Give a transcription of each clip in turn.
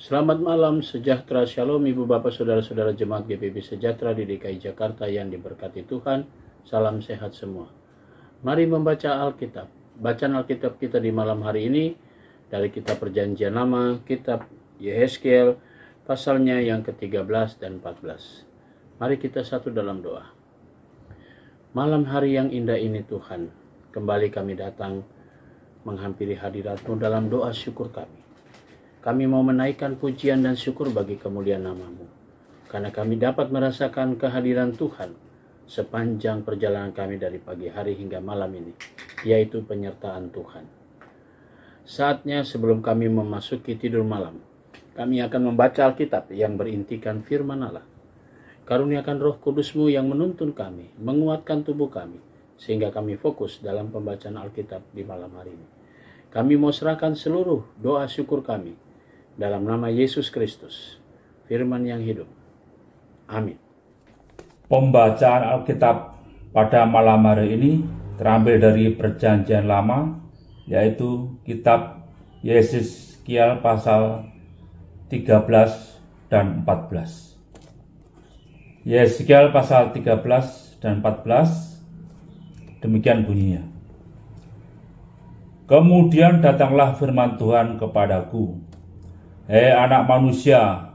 Selamat malam, sejahtera, shalom Ibu Bapak Saudara-saudara Jemaat GPB Sejahtera di DKI Jakarta yang diberkati Tuhan. Salam sehat semua. Mari membaca Alkitab. Bacaan Alkitab kita di malam hari ini dari kitab Perjanjian Lama, kitab Yehezkiel, pasalnya yang ke-13 dan 14. Mari kita satu dalam doa. Malam hari yang indah ini Tuhan, kembali kami datang menghampiri hadirat-Mu dalam doa syukur kami. Kami mau menaikkan pujian dan syukur bagi kemuliaan nama-Mu, karena kami dapat merasakan kehadiran Tuhan sepanjang perjalanan kami dari pagi hari hingga malam ini, yaitu penyertaan Tuhan. Saatnya sebelum kami memasuki tidur malam, kami akan membaca Alkitab yang berintikan firman Allah. Karuniakan Roh Kudus-Mu yang menuntun kami, menguatkan tubuh kami, sehingga kami fokus dalam pembacaan Alkitab di malam hari ini. Kami mau serahkan seluruh doa syukur kami dalam nama Yesus Kristus, firman yang hidup. Amin. Pembacaan Alkitab pada malam hari ini terambil dari Perjanjian Lama, yaitu kitab Yehezkiel pasal 13 dan 14. Yehezkiel pasal 13 dan 14, demikian bunyinya. Kemudian datanglah firman Tuhan kepadaku, Hei anak manusia,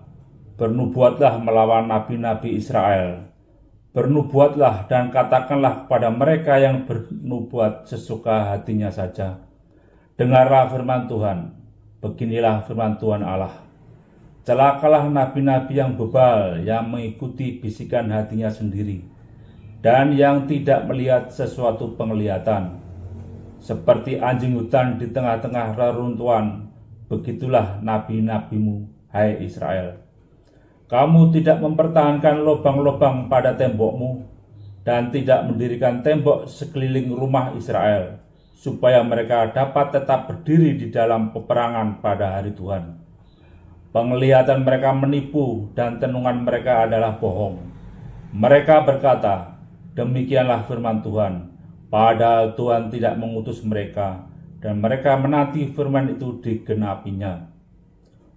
bernubuatlah melawan nabi-nabi Israel. Bernubuatlah dan katakanlah kepada mereka yang bernubuat sesuka hatinya saja. Dengarlah firman Tuhan, beginilah firman Tuhan Allah. Celakalah nabi-nabi yang bebal, yang mengikuti bisikan hatinya sendiri, dan yang tidak melihat sesuatu penglihatan. Seperti anjing hutan di tengah-tengah reruntuhan, begitulah nabi-nabimu, hai Israel. Kamu tidak mempertahankan lubang-lubang pada tembokmu, dan tidak mendirikan tembok sekeliling rumah Israel, supaya mereka dapat tetap berdiri di dalam peperangan pada hari Tuhan. Penglihatan mereka menipu, dan tenungan mereka adalah bohong. Mereka berkata, demikianlah firman Tuhan, padahal Tuhan tidak mengutus mereka, dan mereka menanti firman itu digenapinya.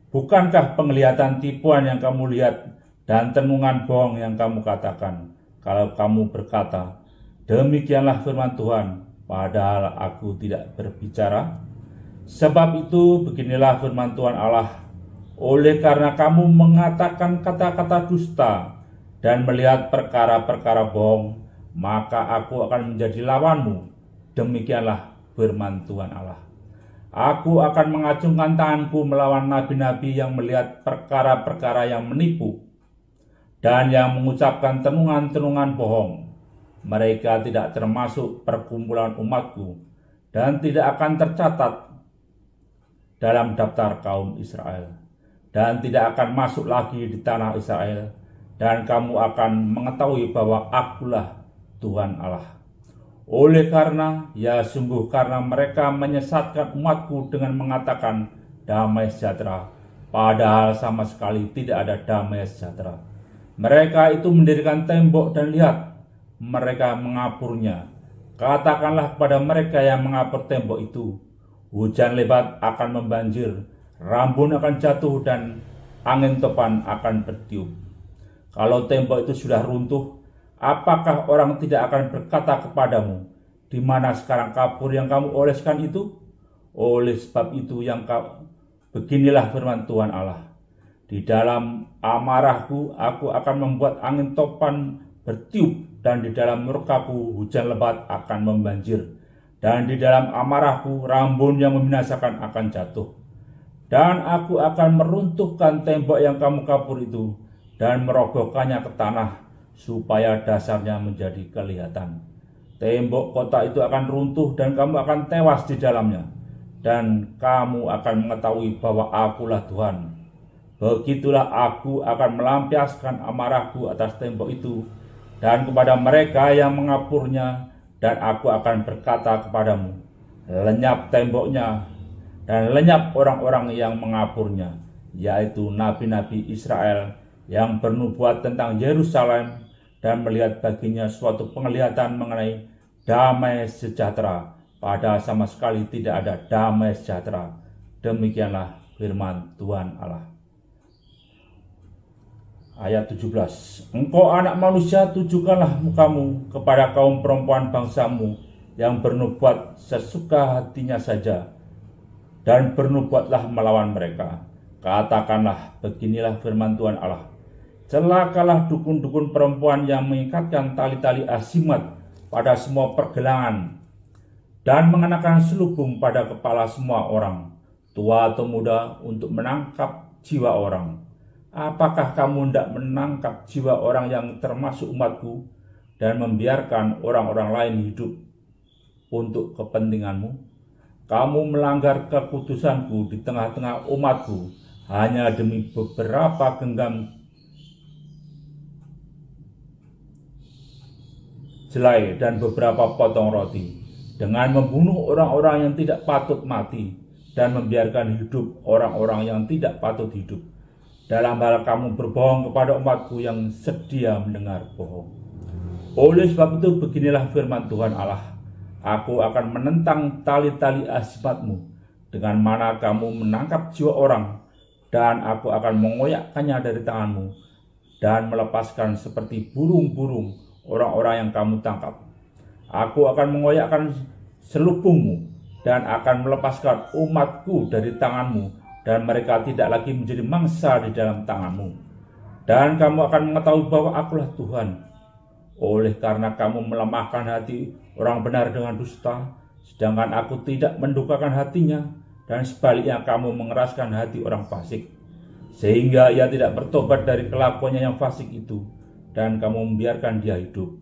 Bukankah penglihatan tipuan yang kamu lihat dan tenungan bohong yang kamu katakan, kalau kamu berkata, demikianlah firman Tuhan, padahal aku tidak berbicara? Sebab itu beginilah firman Tuhan Allah, oleh karena kamu mengatakan kata-kata dusta dan melihat perkara-perkara bohong, maka aku akan menjadi lawanmu. Demikianlah firman Tuhan Allah. Aku akan mengacungkan tanganku melawan nabi-nabi yang melihat perkara-perkara yang menipu dan yang mengucapkan tenungan-tenungan bohong. Mereka tidak termasuk perkumpulan umatku dan tidak akan tercatat dalam daftar kaum Israel, dan tidak akan masuk lagi di tanah Israel, dan kamu akan mengetahui bahwa akulah Tuhan Allah. Oleh karena, ya sungguh karena mereka menyesatkan umatku dengan mengatakan damai sejahtera, padahal sama sekali tidak ada damai sejahtera. Mereka itu mendirikan tembok dan lihat, mereka mengapurnya. Katakanlah kepada mereka yang mengapur tembok itu, hujan lebat akan membanjir, rambun akan jatuh dan angin topan akan bertiup. Kalau tembok itu sudah runtuh, apakah orang tidak akan berkata kepadamu, di mana sekarang kapur yang kamu oleskan itu? Oleh sebab itu beginilah firman Tuhan Allah. Di dalam amarahku aku akan membuat angin topan bertiup, dan di dalam murkaku hujan lebat akan membanjir, dan di dalam amarahku rambun yang membinasakan akan jatuh. Dan aku akan meruntuhkan tembok yang kamu kapur itu, dan merogohkannya ke tanah, supaya dasarnya menjadi kelihatan. Tembok kota itu akan runtuh dan kamu akan tewas di dalamnya, dan kamu akan mengetahui bahwa akulah Tuhan. Begitulah aku akan melampiaskan amarahku atas tembok itu dan kepada mereka yang mengapurnya, dan aku akan berkata kepadamu, lenyap temboknya dan lenyap orang-orang yang mengapurnya, yaitu nabi-nabi Israel yang bernubuat tentang Yerusalem dan melihat baginya suatu penglihatan mengenai damai sejahtera, padahal sama sekali tidak ada damai sejahtera. Demikianlah firman Tuhan Allah. Ayat 17. Engkau anak manusia, tujukanlah mukamu kepada kaum perempuan bangsamu yang bernubuat sesuka hatinya saja, dan bernubuatlah melawan mereka. Katakanlah, beginilah firman Tuhan Allah. Celakalah dukun-dukun perempuan yang mengikatkan tali-tali asimat pada semua pergelangan dan mengenakan selubung pada kepala semua orang, tua atau muda, untuk menangkap jiwa orang. Apakah kamu hendak menangkap jiwa orang yang termasuk umatku dan membiarkan orang-orang lain hidup untuk kepentinganmu? Kamu melanggar kekudusanku di tengah-tengah umatku hanya demi beberapa genggam jelai dan beberapa potong roti, dengan membunuh orang-orang yang tidak patut mati dan membiarkan hidup orang-orang yang tidak patut hidup. Dalam hal kamu berbohong kepada umatku yang sedia mendengar bohong. Oleh sebab itu, beginilah firman Tuhan Allah. Aku akan menentang tali-tali asimatmu, dengan mana kamu menangkap jiwa orang, dan aku akan mengoyakkannya dari tanganmu, dan melepaskan seperti burung-burung orang-orang yang kamu tangkap. Aku akan mengoyakkan selubungmu, dan akan melepaskan umatku dari tanganmu, dan mereka tidak lagi menjadi mangsa di dalam tanganmu. Dan kamu akan mengetahui bahwa akulah Tuhan. Oleh karena kamu melemahkan hati orang benar dengan dusta, sedangkan aku tidak mendukakan hatinya, dan sebaliknya kamu mengeraskan hati orang fasik, sehingga ia tidak bertobat dari kelakuannya yang fasik itu, dan kamu membiarkan dia hidup.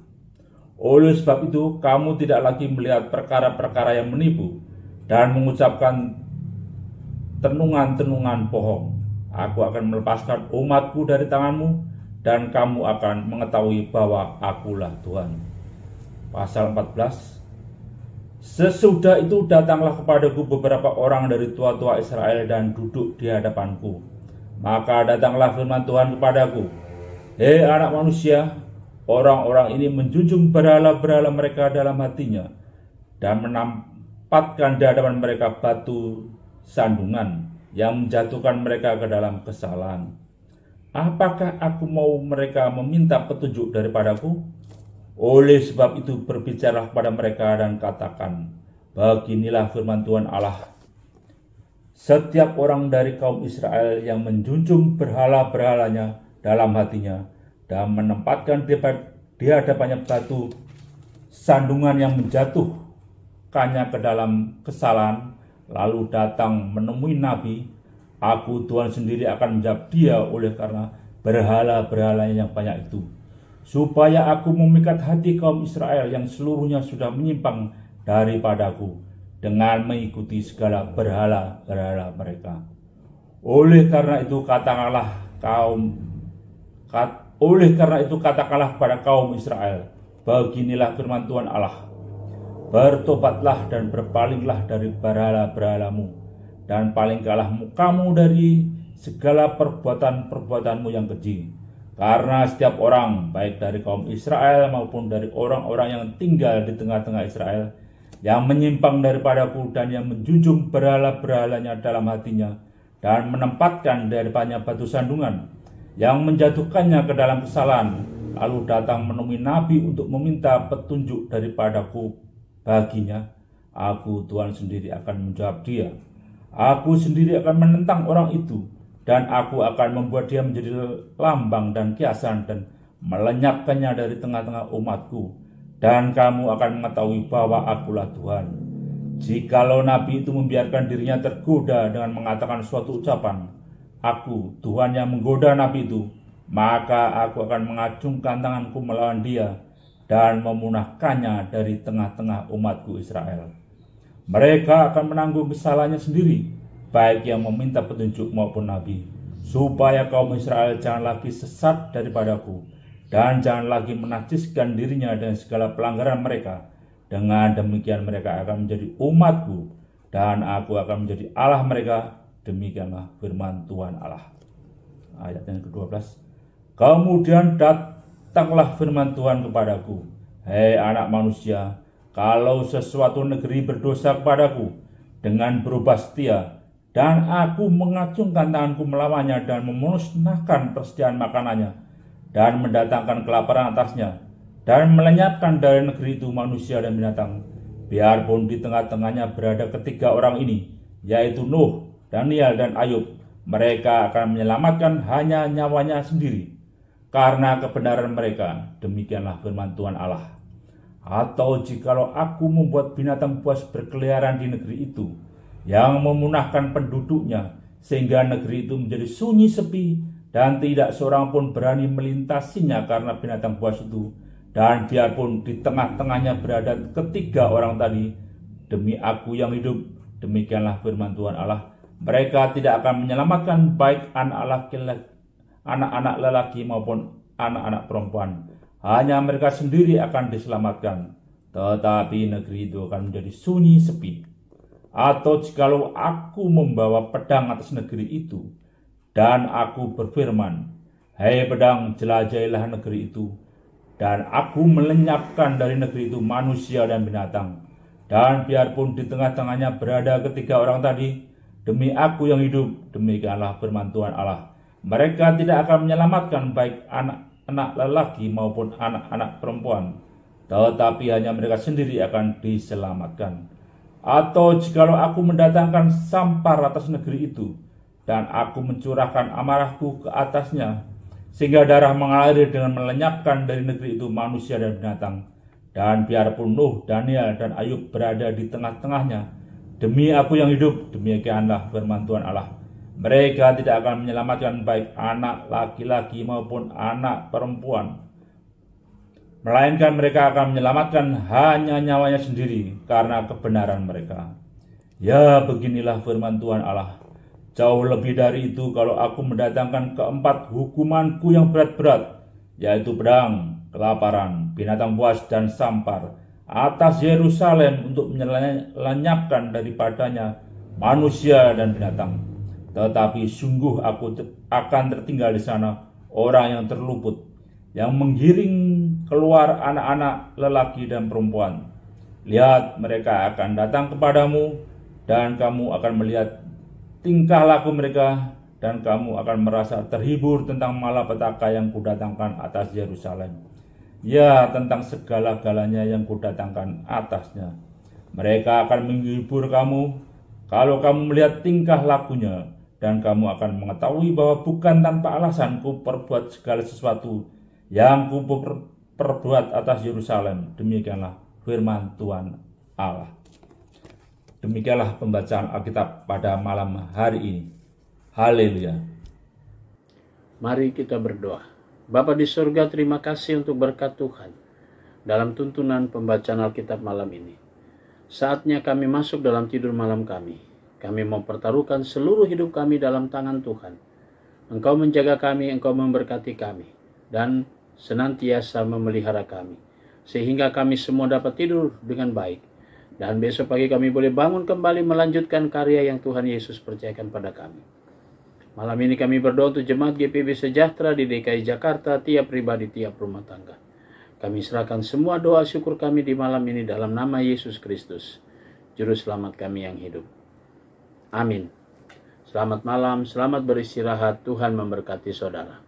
Oleh sebab itu, kamu tidak lagi melihat perkara-perkara yang menipu, dan mengucapkan tenungan-tenungan bohong. Aku akan melepaskan umatku dari tanganmu, dan kamu akan mengetahui bahwa akulah Tuhan. Pasal 14. Sesudah itu datanglah kepadaku beberapa orang dari tua-tua Israel dan duduk di hadapanku. Maka datanglah firman Tuhan kepadaku. Hei anak manusia, orang-orang ini menjunjung berhala-berhala mereka dalam hatinya, dan menempatkan di hadapan mereka batu sandungan yang menjatuhkan mereka ke dalam kesalahan. Apakah aku mau mereka meminta petunjuk daripadaku? Oleh sebab itu berbicaralah kepada mereka dan katakan, beginilah firman Tuhan Allah. Setiap orang dari kaum Israel yang menjunjung berhala-berhalanya dalam hatinya dan menempatkan di hadapannya batu sandungan yang menjatuhkannya ke dalam kesalahan, lalu datang menemui nabi, aku Tuhan sendiri akan menjawab dia oleh karena berhala-berhalanya yang banyak itu, supaya aku memikat hati kaum Israel yang seluruhnya sudah menyimpang daripadaku dengan mengikuti segala berhala-berhala mereka. Oleh karena itu katakanlah kepada kaum Israel, beginilah firman Tuhan Allah. Bertobatlah dan berpalinglah dari berhala-berhalamu, dan palingkanlah mukamu dari segala perbuatan-perbuatanmu yang keji. Karena setiap orang, baik dari kaum Israel maupun dari orang-orang yang tinggal di tengah-tengah Israel, yang menyimpang daripadaku dan yang menjunjung berhala-berhalanya dalam hatinya, dan menempatkan daripadanya batu sandungan, yang menjatuhkannya ke dalam kesalahan, lalu datang menemui nabi untuk meminta petunjuk daripadaku baginya, aku Tuhan sendiri akan menjawab dia. Aku sendiri akan menentang orang itu, dan aku akan membuat dia menjadi lambang dan kiasan dan melenyapkannya dari tengah-tengah umatku, dan kamu akan mengetahui bahwa akulah Tuhan. Jikalau nabi itu membiarkan dirinya tergoda dengan mengatakan suatu ucapan, aku Tuhan yang menggoda nabi itu, maka aku akan mengacungkan tanganku melawan dia dan memunahkannya dari tengah-tengah umatku Israel. Mereka akan menanggung kesalahannya sendiri, baik yang meminta petunjuk maupun nabi, supaya kaum Israel jangan lagi sesat daripadaku, dan jangan lagi menajiskan dirinya dengan segala pelanggaran mereka. Dengan demikian mereka akan menjadi umatku, dan aku akan menjadi Allah mereka. Demikianlah firman Tuhan Allah. Ayat yang ke-12. Kemudian datanglah firman Tuhan kepadaku, hei anak manusia, kalau sesuatu negeri berdosa kepadaku dengan berubah setia, dan aku mengacungkan tanganku melawannya dan memusnahkan persediaan makanannya, dan mendatangkan kelaparan atasnya, dan melenyapkan dari negeri itu manusia dan binatang. Biarpun di tengah-tengahnya berada ketiga orang ini, yaitu Nuh, Daniel, dan Ayub, mereka akan menyelamatkan hanya nyawanya sendiri, karena kebenaran mereka. Demikianlah firman Tuhan Allah. Atau jikalau aku membuat binatang buas berkeliaran di negeri itu, yang memunahkan penduduknya, sehingga negeri itu menjadi sunyi sepi, dan tidak seorang pun berani melintasinya karena binatang buas itu, dan biarpun di tengah-tengahnya berada ketiga orang tadi, demi aku yang hidup, demikianlah firman Tuhan Allah, mereka tidak akan menyelamatkan baik anak-anak lelaki maupun anak-anak perempuan. Hanya mereka sendiri akan diselamatkan, tetapi negeri itu akan menjadi sunyi sepi. Atau jikalau aku membawa pedang atas negeri itu, dan aku berfirman, "Hai pedang, jelajahilah negeri itu," dan aku melenyapkan dari negeri itu manusia dan binatang, dan biarpun di tengah-tengahnya berada ketiga orang tadi, demi aku yang hidup, demikianlah firman Tuhan Allah, mereka tidak akan menyelamatkan baik anak-anak lelaki maupun anak-anak perempuan, tetapi hanya mereka sendiri akan diselamatkan. Atau jikalau aku mendatangkan sampar atas negeri itu, dan aku mencurahkan amarahku ke atasnya, sehingga darah mengalir dengan melenyapkan dari negeri itu manusia dan binatang, dan biarpun Nuh, Daniel, dan Ayub berada di tengah-tengahnya, demi aku yang hidup, demikianlah firman Tuhan Allah, mereka tidak akan menyelamatkan baik anak laki-laki maupun anak perempuan, melainkan mereka akan menyelamatkan hanya nyawanya sendiri karena kebenaran mereka. Ya, beginilah firman Tuhan Allah. Jauh lebih dari itu, kalau aku mendatangkan keempat hukumanku yang berat-berat, yaitu pedang, kelaparan, binatang buas, dan sampar, atas Yerusalem untuk menyelenyapkan daripadanya manusia dan binatang. Tetapi sungguh aku akan tertinggal di sana orang yang terluput, yang menggiring keluar anak-anak lelaki dan perempuan. Lihat, mereka akan datang kepadamu, dan kamu akan melihat tingkah laku mereka, dan kamu akan merasa terhibur tentang malapetaka yang kudatangkan atas Yerusalem. Ya, tentang segala-galanya yang kudatangkan atasnya. Mereka akan menghibur kamu kalau kamu melihat tingkah lakunya, dan kamu akan mengetahui bahwa bukan tanpa alasan ku perbuat segala sesuatu yang ku perbuat atas Yerusalem. Demikianlah firman Tuhan Allah. Demikianlah pembacaan Alkitab pada malam hari ini. Haleluya. Mari kita berdoa. Bapa di surga, terima kasih untuk berkat Tuhan dalam tuntunan pembacaan Alkitab malam ini. Saatnya kami masuk dalam tidur malam kami. Kami mempertaruhkan seluruh hidup kami dalam tangan Tuhan. Engkau menjaga kami, Engkau memberkati kami, dan senantiasa memelihara kami, sehingga kami semua dapat tidur dengan baik. Dan besok pagi kami boleh bangun kembali melanjutkan karya yang Tuhan Yesus percayakan pada kami. Malam ini kami berdoa untuk jemaat GPB Sejahtera di DKI Jakarta, tiap pribadi, tiap rumah tangga. Kami serahkan semua doa syukur kami di malam ini dalam nama Yesus Kristus, Juru Selamat kami yang hidup. Amin. Selamat malam, selamat beristirahat, Tuhan memberkati saudara.